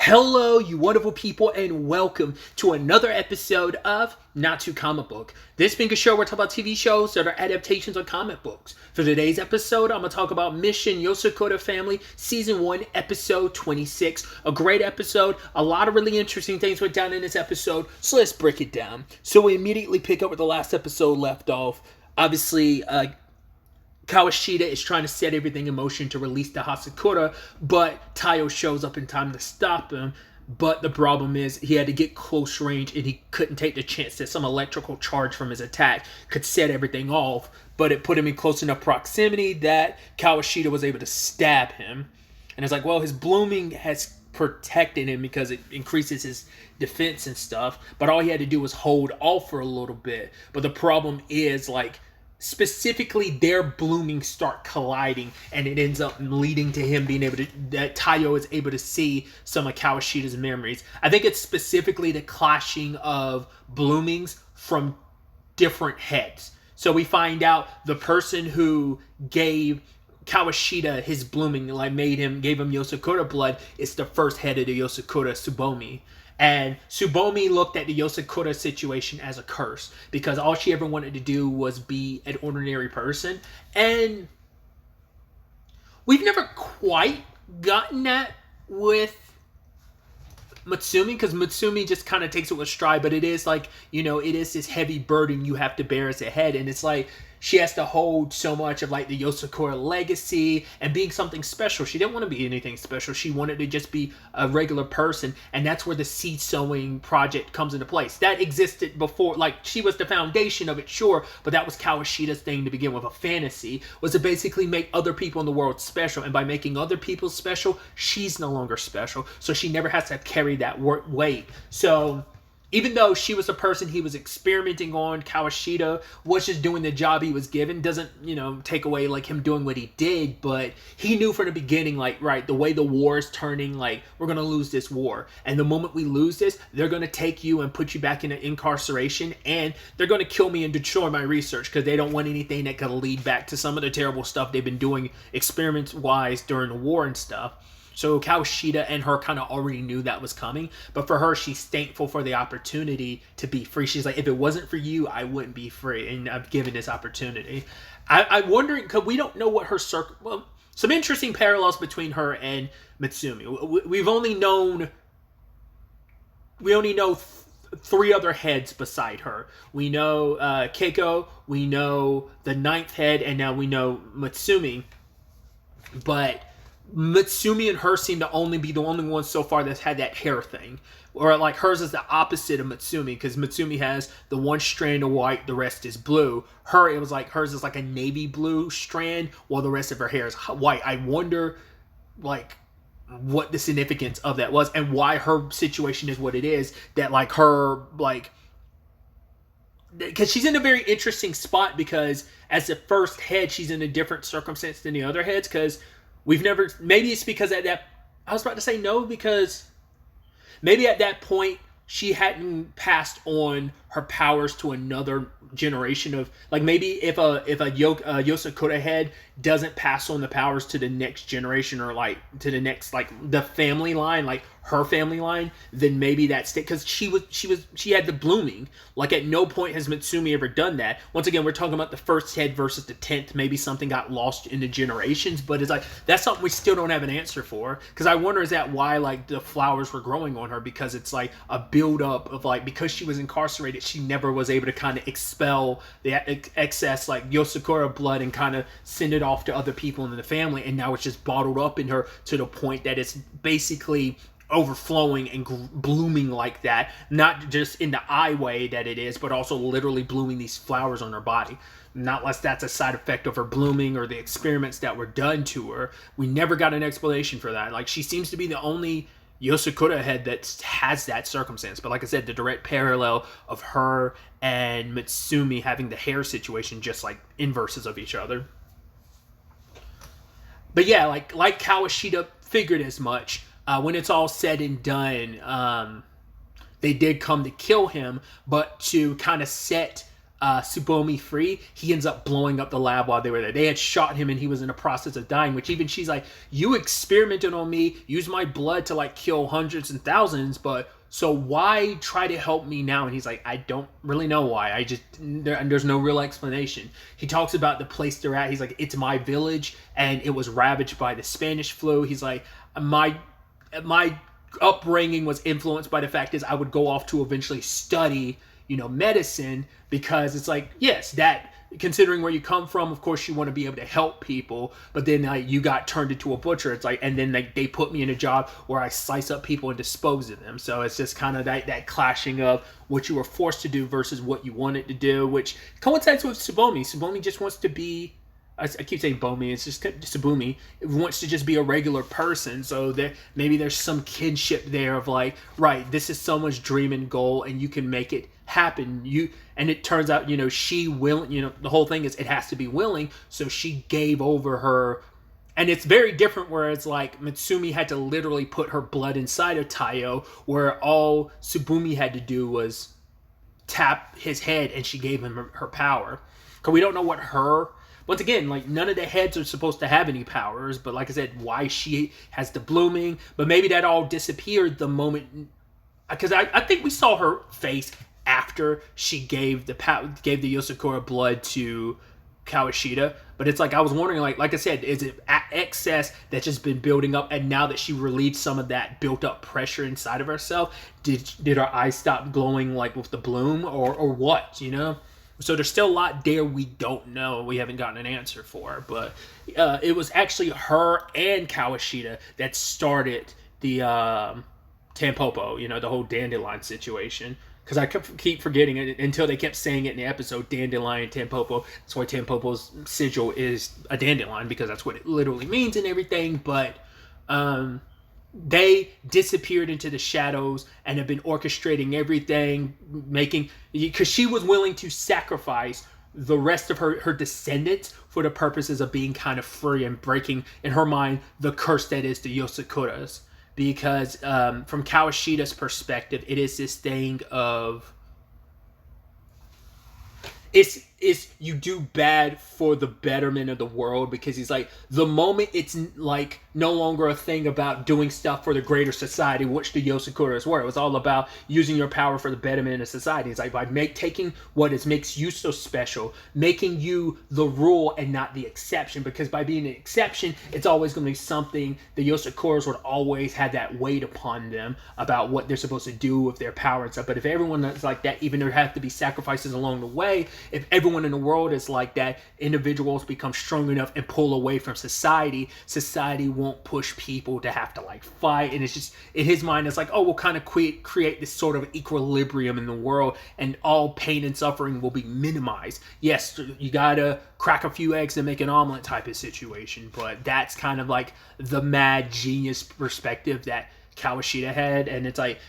Hello, you wonderful people, and welcome to another episode of Not Too Comic Book. This being a show where I talk about TV shows that are adaptations of comic books. For today's episode, I'm going to talk about Mission Yozakura Family, Season 1, Episode 26. A great episode. A lot of really interesting things went down in this episode, so let's break it down. So we immediately pick up where the last episode left off. Obviously, Kawashita is trying to set everything in motion to release the Yozakura, but Taiyo shows up in time to stop him. But the problem is he had to get close range and he couldn't take the chance that some electrical charge from his attack could set everything off. But it put him in close enough proximity that Kawashita was able to stab him. And it's like, well, his blooming has protected him because it increases his defense and stuff. But all he had to do was hold off for a little bit. But the problem is, like, specifically their blooming start colliding, and it ends up leading to him being able to, that Taiyo is able to see some of Kawashita's memories. I think it's specifically the clashing of bloomings from different heads. So we find out the person who gave Kawashita his blooming, like gave him Yozakura blood, is the first head of the Yozakura, Tsubomi. And Tsubomi looked at the Yozakura situation as a curse because all she ever wanted to do was be an ordinary person. And we've never quite gotten that with Mutsumi, because Mutsumi just kind of takes it with stride, but it is like, you know, it is this heavy burden you have to bear as a head, and it's like she has to hold so much of like the Yozakura legacy and being something special. She didn't want to be anything special. She wanted to just be a regular person, and that's where the seed sowing project comes into place. That existed before, like she was the foundation of it, sure, but that was Kawashita's thing to begin with. A fantasy was to basically make other people in the world special, and by making other people special, she's no longer special, so she never has to carry that weight. So even though she was the person he was experimenting on, Kawashita was just doing the job he was given. Doesn't, you know, take away like him doing what he did, but he knew from the beginning, like, right, the way the war is turning, like, we're going to lose this war. And the moment we lose this, they're going to take you and put you back in incarceration, and they're going to kill me and destroy my research because they don't want anything that could lead back to some of the terrible stuff they've been doing experiments-wise during the war and stuff. So Kawashita and her kind of already knew that was coming. But for her, she's thankful for the opportunity to be free. She's like, if it wasn't for you, I wouldn't be free. And I'm given this opportunity. I'm wondering, because we don't know what her well, some interesting parallels between her and Mutsumi. We only know three other heads beside her. We know Keiko, we know the ninth head, and now we know Mutsumi. But Mutsumi and her seem to only be the only ones so far that's had that hair thing. Or like hers is the opposite of Mutsumi, because Mutsumi has the one strand of white, the rest is blue. It was like hers is like a navy blue strand, while the rest of her hair is white. I wonder like what the significance of that was and why her situation is what it is. That like her, like, because she's in a very interesting spot, because as the first head, she's in a different circumstance than the other heads, because we've never, maybe it's because at that, I was about to say no, because maybe at that point she hadn't passed on her powers to another generation of, like, maybe if a Yozakura head doesn't pass on the powers to the next generation, or like to the next, like the family line, like her family line, then maybe that's it, because she had the blooming. Like at no point has Mutsumi ever done that. Once again, we're talking about the first head versus the 10th. Maybe something got lost in the generations, but it's like that's something we still don't have an answer for. Because I wonder, is that why like the flowers were growing on her? Because it's like a buildup of like, because she was incarcerated, she never was able to kind of expel the excess like Yozakura blood and kind of send it off to other people in the family, and now it's just bottled up in her to the point that it's basically overflowing and blooming like that, not just in the eye way that it is, but also literally blooming these flowers on her body. Not unless that's a side effect of her blooming or the experiments that were done to her. We never got an explanation for that. Like, she seems to be the only Yozakura head that has that circumstance. But like I said, the direct parallel of her and Mutsumi having the hair situation, just like inverses of each other. But yeah, like Kawashita figured as much. When it's all said and done, they did come to kill him, but to kind of set Tsubomi free, he ends up blowing up the lab while they were there. They had shot him and he was in the process of dying, which even she's like, you experimented on me, used my blood to like kill hundreds and thousands, but so why try to help me now? And he's like, I don't really know why. There's no real explanation. He talks about the place they're at. He's like, it's my village and it was ravaged by the Spanish flu. He's like, my upbringing was influenced by the fact is I would go off to eventually study, medicine, because it's like, yes, that considering where you come from, of course you want to be able to help people, but then you got turned into a butcher. It's like, and then they put me in a job where I slice up people and dispose of them. So it's just kind of that clashing of what you were forced to do versus what you wanted to do, which coincides with Tsubomi. Tsubomi just wants to be, I keep saying Bomi, it's just Tsubumi. It wants to just be a regular person. So maybe there's some kinship there of like, right, this is someone's dream and goal and you can make it happen. And it turns out, she will, the whole thing is it has to be willing. So she gave over her, and it's very different where it's like Mitsumi had to literally put her blood inside of Taiyo, where all Tsubumi had to do was tap his head and she gave him her power. Because we don't know what once again, like none of the heads are supposed to have any powers, but like I said, why she has the blooming, but maybe that all disappeared the moment, because I think we saw her face after she gave the Yozakura blood to Kawashita, but it's like I was wondering, like I said, is it excess that's just been building up, and now that she relieved some of that built up pressure inside of herself, did her eyes stop glowing like with the bloom, or what, So there's still a lot there we don't know. We haven't gotten an answer for. But it was actually her and Kawashita that started the Tampopo, the whole dandelion situation. Because I keep forgetting it until they kept saying it in the episode, dandelion, Tampopo. That's why Tampopo's sigil is a dandelion, because that's what it literally means and everything. But they disappeared into the shadows and have been orchestrating everything, because she was willing to sacrifice the rest of her descendants for the purposes of being kind of free and breaking, in her mind, the curse that is the Yosakuras. Because from Kawashita's perspective, it is this thing of it's you do bad for the betterment of the world, because he's like, the moment it's like no longer a thing about doing stuff for the greater society, which the Yosakuras were. It was all about using your power for the betterment of society. It's like by taking what makes you so special, making you the rule and not the exception, because by being an exception, it's always going to be something the Yosakuras would always have that weight upon them about what they're supposed to do with their power and stuff. But if everyone is like that, even there have to be sacrifices along the way, if everyone in the world is like that, individuals become strong enough and pull away from society. Society won't push people to have to like fight, and it's just in his mind it's like, oh, we'll kind of create this sort of equilibrium in the world, and all pain and suffering will be minimized. Yes, you gotta crack a few eggs and make an omelet type of situation, but that's kind of like the mad genius perspective that Kawashita had. And it's like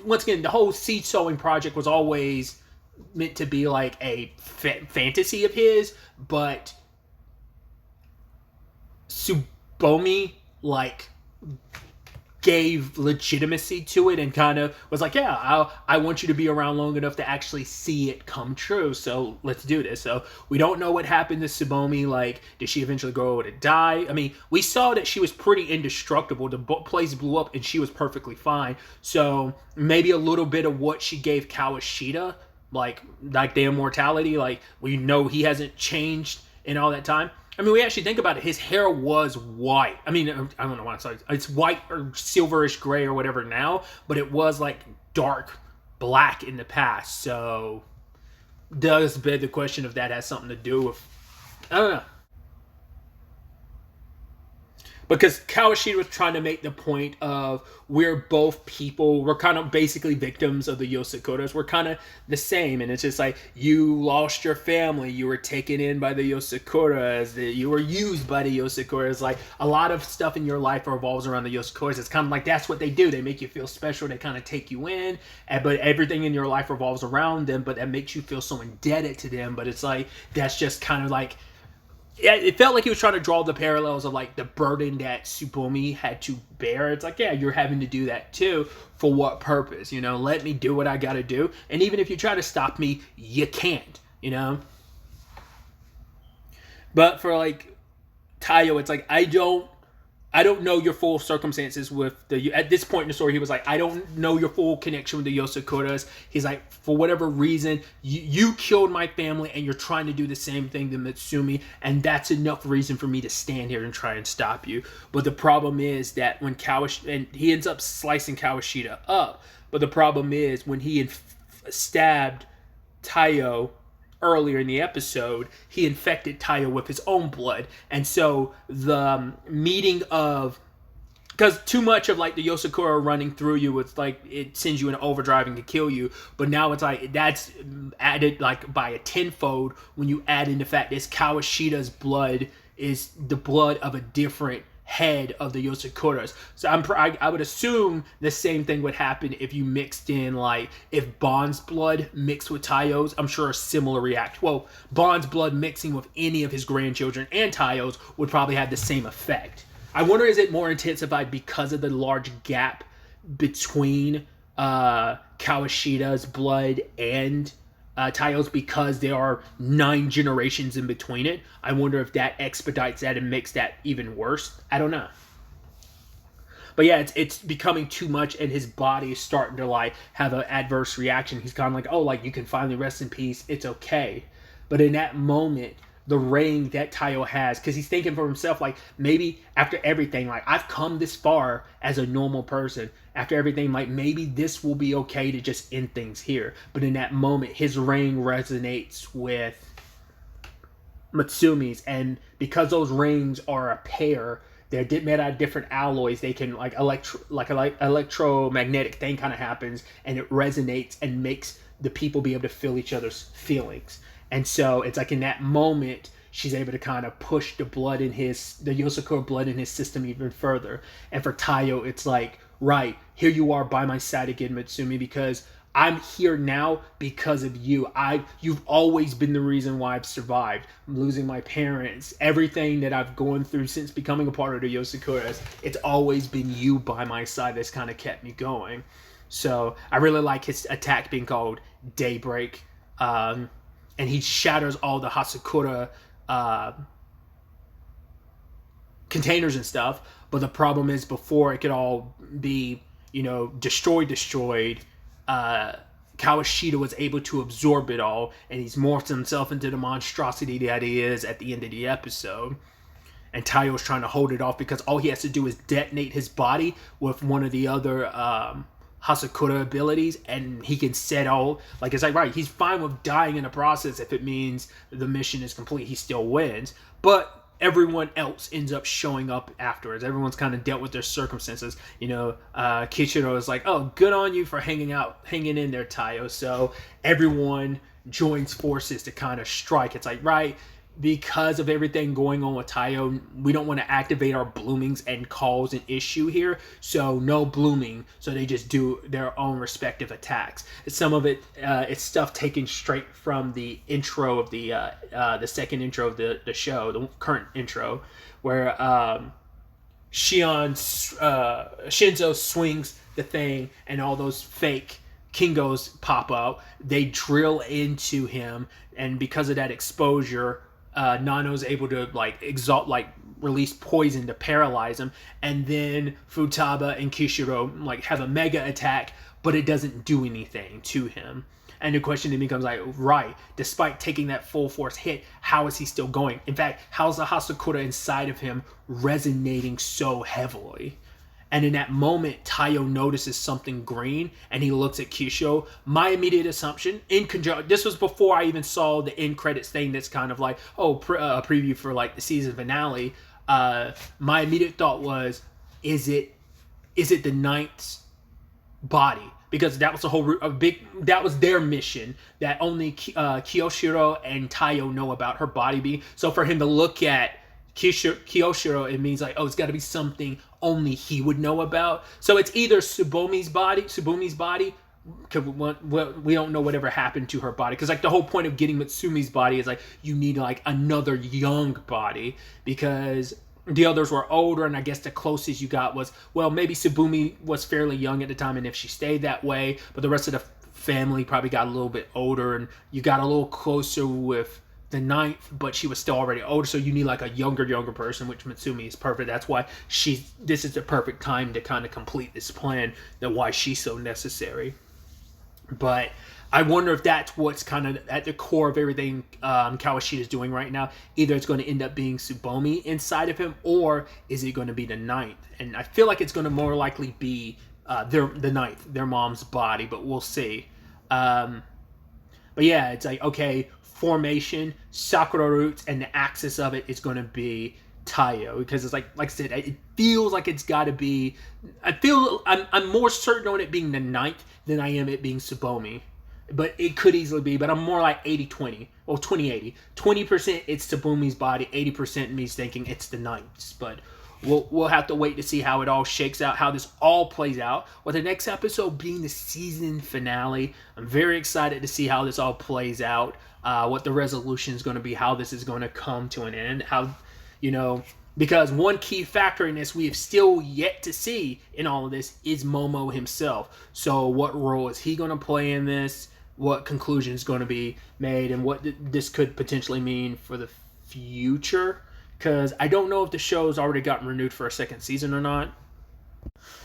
once again, the whole seed sowing project was always meant to be like a fantasy of his, but Tsubomi like gave legitimacy to it and kind of was like, yeah, I want you to be around long enough to actually see it come true, so let's do this. So we don't know what happened to Tsubomi. Like, did she eventually go to die? I mean, we saw that she was pretty indestructible. The place blew up and she was perfectly fine. So maybe a little bit of what she gave Kawashita, like the immortality, like we know he hasn't changed in all that time. I mean, we actually think about it, his hair was white. I mean, I don't know why it's white or silverish gray or whatever now, but it was like dark black in the past. So does beg the question if that has something to do with, I don't know. Because Kawashita was trying to make the point of, we're both people, we're kind of basically victims of the Yosakuras, we're kind of the same, and it's just like, you lost your family, you were taken in by the Yosakuras, you were used by the Yosakuras, like, a lot of stuff in your life revolves around the Yosakuras. It's kind of like, that's what they do, they make you feel special, they kind of take you in, but everything in your life revolves around them, but that makes you feel so indebted to them. But it's like, that's just kind of like, yeah, it felt like he was trying to draw the parallels of like the burden that Tsubomi had to bear. It's like, yeah, you're having to do that too. For what purpose? Let me do what I gotta do. And even if you try to stop me, you can't. you know? But for like Taiyo, it's like I don't know your full circumstances with the. At this point in the story, he was like, I don't know your full connection with the Yosakuras. He's like, for whatever reason, you killed my family, and you're trying to do the same thing to Mitsumi, and that's enough reason for me to stand here and try and stop you. But the problem is that when and he ends up slicing Kawashita up. But the problem is when he stabbed Taiyo earlier in the episode, he infected Taiyo with his own blood. And so the meeting of, because too much of like the Yozakura running through you, it's like it sends you in overdrive and can kill you. But now it's like that's added like by a tenfold when you add in the fact that Kawashita's blood is the blood of a different head of the Yosakuras. So I would assume the same thing would happen if you mixed in, like, if Bond's blood mixed with Taiyo's. I'm sure a similar reaction. Well, Bond's blood mixing with any of his grandchildren and Taiyo's would probably have the same effect. I wonder, is it more intensified because of the large gap between Kawashita's blood and Taiyo's, because there are 9 generations in between it? I wonder if that expedites that and makes that even worse. I don't know. But yeah, it's becoming too much, and his body is starting to like have an adverse reaction. He's kind of like, oh, like, you can finally rest in peace. It's okay. But in that moment, the ring that Taiyo has, because he's thinking for himself, like, maybe after everything, like, I've come this far as a normal person. After everything, like, maybe this will be okay to just end things here. But in that moment, his ring resonates with Mitsumi's, and because those rings are a pair, they're made out of different alloys. They can, like, electromagnetic thing kind of happens, and it resonates and makes the people be able to feel each other's feelings. And so it's like in that moment, she's able to kind of push the Yozakura blood in his system even further. And for Taiyo, it's like, right, here you are by my side again, Mitsumi, because I'm here now because of you. You've always been the reason why I've survived. I'm losing my parents, everything that I've gone through since becoming a part of the Yosakuras. It's always been you by my side that's kind of kept me going. So I really like his attack being called Daybreak. And he shatters all the Hasakura containers and stuff. But the problem is, before it could all be, destroyed, Kawashita was able to absorb it all, and he's morphed himself into the monstrosity that he is at the end of the episode. And Taiyo's trying to hold it off because all he has to do is detonate his body with one of the other Hasakura abilities, and he can set all, like, it's like, right, he's fine with dying in the process. If it means the mission is complete, he still wins. But everyone else ends up showing up afterwards. Everyone's kind of dealt with their circumstances. Kichiro is like, oh, good on you for hanging in there, Taiyo. So everyone joins forces to kind of strike. It's like, right, because of everything going on with Taiyo, we don't want to activate our bloomings and cause an issue here, so no blooming. So they just do their own respective attacks. Some of it, it's stuff taken straight from the intro of the second intro of the show, the current intro, where Shinzo swings the thing, and all those fake Kingos pop up. They drill into him, and because of that exposure, Nano's able to release poison to paralyze him, and then Futaba and Kishiro have a mega attack, but it doesn't do anything to him. And the question then becomes right, despite taking that full force hit, how is he still going? In fact, how's the Hasakura inside of him resonating so heavily? And in that moment, Taiyo notices something green, and he looks at Kisho. My immediate assumption, this was before I even saw the end credits thing that's kind of like, a preview for the season finale. My immediate thought was, is it the Ninth's body? Because that was that was their mission that only Kiyoshiro and Taiyo know about, her body being. So for him to look at Kiyoshiro, it means it's got to be something only he would know about. So it's either Tsubumi's body, because we don't know whatever happened to her body. Because the whole point of getting Mitsumi's body is you need another young body, because the others were older, and I guess the closest you got was, maybe Tsubumi was fairly young at the time, and if she stayed that way, but the rest of the family probably got a little bit older, and you got a little closer with the ninth, but she was still already older, so you need like a younger person, which Mitsumi is perfect. That's why this is the perfect time to kind of complete this plan, that why she's so necessary. But I wonder if that's what's kind of at the core of everything Kawashita is doing right now. Either it's going to end up being Tsubomi inside of him, or is it going to be the ninth? And I feel like it's going to more likely be the ninth, their mom's body, but we'll see. But yeah, it's like, okay, formation, Sakura roots, and the axis of it is going to be Taiyo, because it's like I said, it feels like it's got to be. I'm more certain on it being the ninth than I am it being Tsubomi. But it could easily be, but I'm more like 80-20, or 20-80. 20% it's Tsubomi's body, 80% me's thinking it's the ninth's. But we'll have to wait to see how it all shakes out, how this all plays out. With the next episode being the season finale, I'm very excited to see how this all plays out, what the resolution is going to be, how this is going to come to an end, how, because one key factor in this we have still yet to see in all of this is Momo himself. So what role is he going to play in this? What conclusion is going to be made, and what this could potentially mean for the future? Because I don't know if the show's already gotten renewed for a second season or not.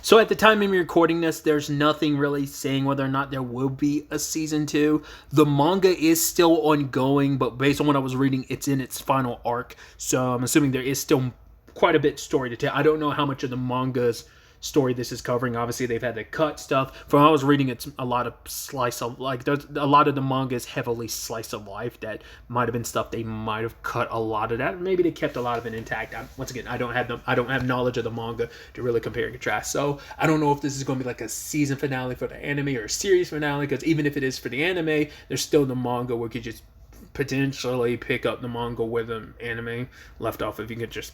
So at the time of me recording this, there's nothing really saying whether or not there will be a season 2. The manga is still ongoing, but based on what I was reading, it's in its final arc. So I'm assuming there is still quite a bit story to tell. I don't know how much of the manga's story this is covering. Obviously, they've had to cut stuff. From what I was reading, it's a lot of slice of, like, there's a lot of the manga is heavily slice of life. That might have been stuff they might have cut a lot of that. Maybe they kept a lot of it intact. Once again, I don't have knowledge of the manga to really compare and contrast. So I don't know if this is going to be like a season finale for the anime or a series finale, because even if it is for the anime, there's still the manga where you could just potentially pick up the manga where the anime left off, if you could just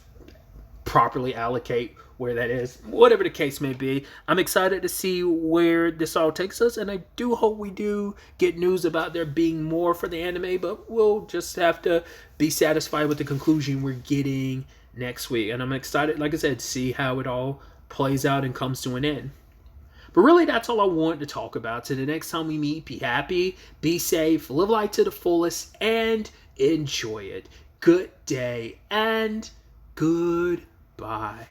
properly allocate where that is. Whatever the case may be, I'm excited to see where this all takes us, and I do hope we do get news about there being more for the anime, but we'll just have to be satisfied with the conclusion we're getting next week. And I'm excited, like I said, to see how it all plays out and comes to an end. But really, that's all I want to talk about. So the next time we meet, be happy, be safe, live life to the fullest, and enjoy it. Good day and goodbye.